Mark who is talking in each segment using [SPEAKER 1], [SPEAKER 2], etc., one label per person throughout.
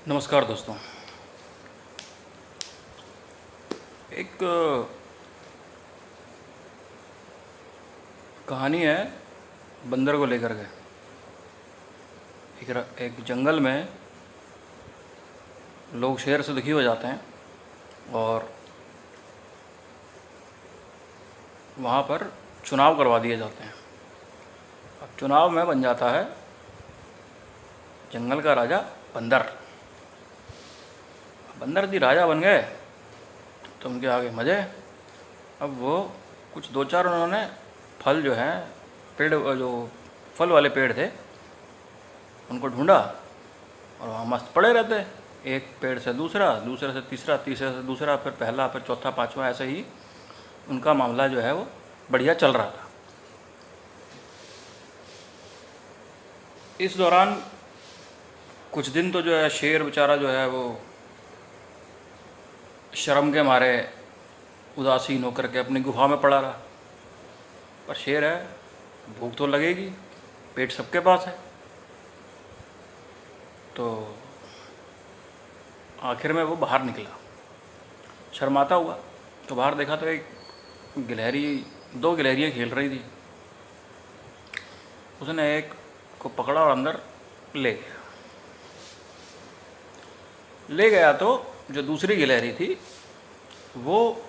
[SPEAKER 1] नमस्कार दोस्तों। एक कहानी है बंदर को लेकर के। एक जंगल में लोग शेर से दुखी हो जाते हैं और वहाँ पर चुनाव करवा दिए जाते हैं। अब चुनाव में बन जाता है जंगल का राजा बंदर। बंदर जी राजा बन गए तो उनके आगे मज़े। अब वो कुछ दो चार उन्होंने फल जो हैं पेड़ जो फल वाले पेड़ थे उनको ढूंढा और वहाँ मस्त पड़े रहते। एक पेड़ से दूसरा, दूसरे से तीसरा, तीसरे से दूसरा, फिर पहला, फिर चौथा, पांचवा, ऐसे ही उनका मामला जो है वो बढ़िया चल रहा था। इस दौरान कुछ दिन तो जो है शेर बेचारा जो है वो शर्म के मारे उदासीन होकर के अपनी गुफा में पड़ा रहा। पर शेर है, भूख तो लगेगी, पेट सबके पास है। तो आखिर में वो बाहर निकला शर्माता हुआ। तो बाहर देखा तो एक गिलहरी, दो गिलहरियाँ खेल रही थी। उसने एक को पकड़ा और अंदर ले गया। तो जो दूसरी गिलहरी थी वो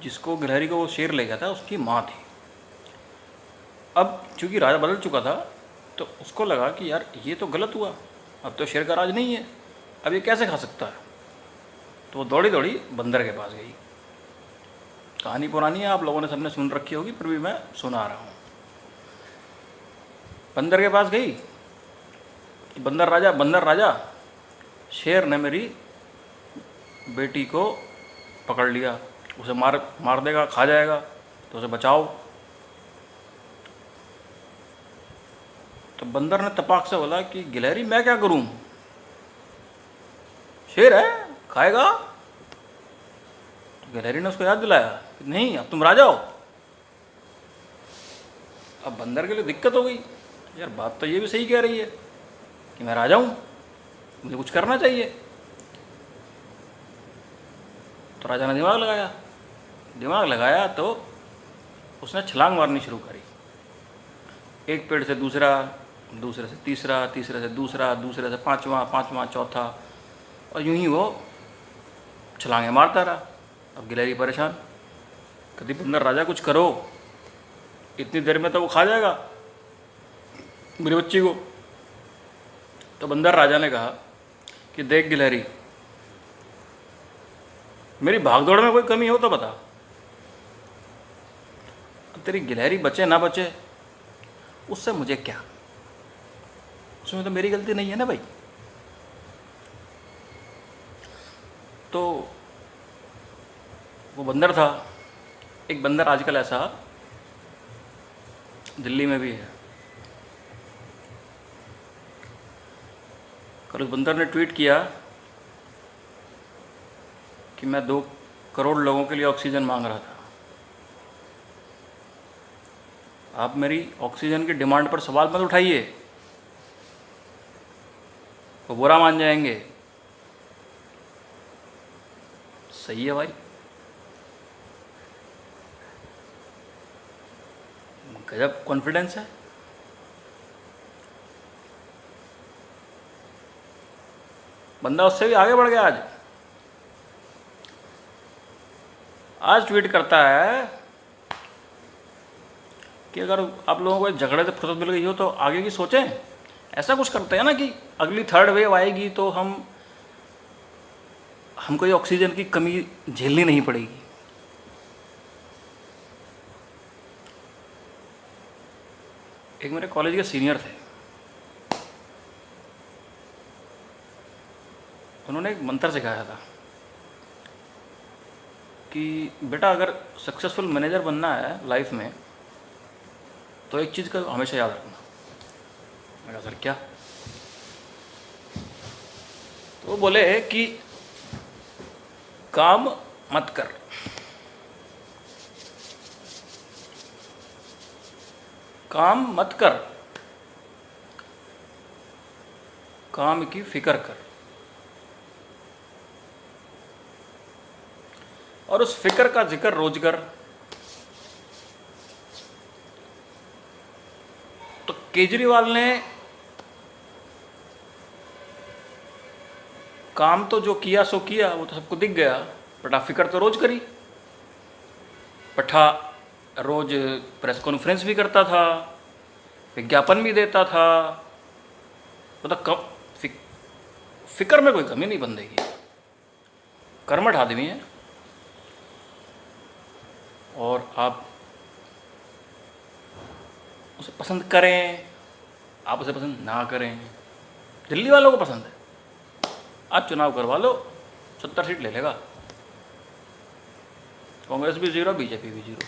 [SPEAKER 1] जिसको गिलहरी को वो शेर ले गया था उसकी माँ थी। अब चूंकि राजा बदल चुका था तो उसको लगा कि यार ये तो गलत हुआ, अब तो शेर का राज नहीं है, अब ये कैसे खा सकता है। तो वो दौड़ी दौड़ी बंदर के पास गई। कहानी पुरानी है, आप लोगों ने सबने सुन रखी होगी, फिर भी मैं सुना रहा हूँ। बंदर के पास गई। बंदर राजा, शेर ने मेरी बेटी को पकड़ लिया, उसे मार मार देगा, खा जाएगा, तो उसे बचाओ। तो बंदर ने तपाक से बोला कि गिलहरी मैं क्या करूं, शेर है खाएगा। तो गिलहरी ने उसको याद दिलाया कि नहीं, अब तुम राजा हो। अब बंदर के लिए दिक्कत हो गई, यार बात तो ये भी सही कह रही है कि मैं राजा हूं, मुझे कुछ करना चाहिए। तो राजा ने दिमाग लगाया तो उसने छलांग मारनी शुरू करी। एक पेड़ से दूसरा, दूसरे से तीसरा, तीसरे से दूसरा, दूसरे से पांचवा, पांचवा चौथा, और यूं ही वो छलांगे मारता रहा। अब गिलहरी परेशान, कहती बंदर राजा कुछ करो, इतनी देर में तो वो खा जाएगा मेरी बच्ची को। तो बंदर राजा ने कहा कि देख गिलहरी, मेरी भागदौड़ में कोई कमी हो तो बता। तेरी गिलहरी बचे ना बचे उससे मुझे क्या, उसमें तो मेरी गलती नहीं है ना भाई। तो वो बंदर था। एक बंदर आजकल ऐसा दिल्ली में भी है। कल उस बंदर ने ट्वीट किया कि मैं 2 करोड़ लोगों के लिए ऑक्सीजन मांग रहा था। आप मेरी ऑक्सीजन की डिमांड पर सवाल मत उठाइए, वो बुरा मान जाएंगे। सही है भाई, गजब कॉन्फिडेंस है। बंदा उससे भी आगे बढ़ गया। आज ट्वीट करता है कि अगर आप लोगों को झगड़े से फुर्सत मिल गई हो तो आगे की सोचें। ऐसा कुछ करते हैं ना कि अगली थर्ड वेव आएगी तो हमको ये ऑक्सीजन की कमी झेलनी नहीं पड़ेगी। एक मेरे कॉलेज के सीनियर थे, उन्होंने एक मंत्र सिखाया था कि बेटा अगर सक्सेसफुल मैनेजर बनना है लाइफ में तो एक चीज़ का हमेशा याद रखना। मैं कहा सर क्या? तो वो बोले कि काम मत कर, काम मत कर, काम की फिक्र कर, और उस फिक्र का जिक्र रोज कर। तो केजरीवाल ने काम तो जो किया सो किया, वो तो सबको दिख गया, बट आप फिक्र तो रोज करी। पठा रोज प्रेस कॉन्फ्रेंस भी करता था, विज्ञापन भी देता था, मतलब फिक्र में कोई कमी नहीं बंदे की, कर्मठ आदमी है। और आप उसे पसंद करें, आप उसे पसंद ना करें, दिल्ली वालों को पसंद है। आज चुनाव करवा लो, 70 सीट ले लेगा। कांग्रेस भी 0, बीजेपी भी 0।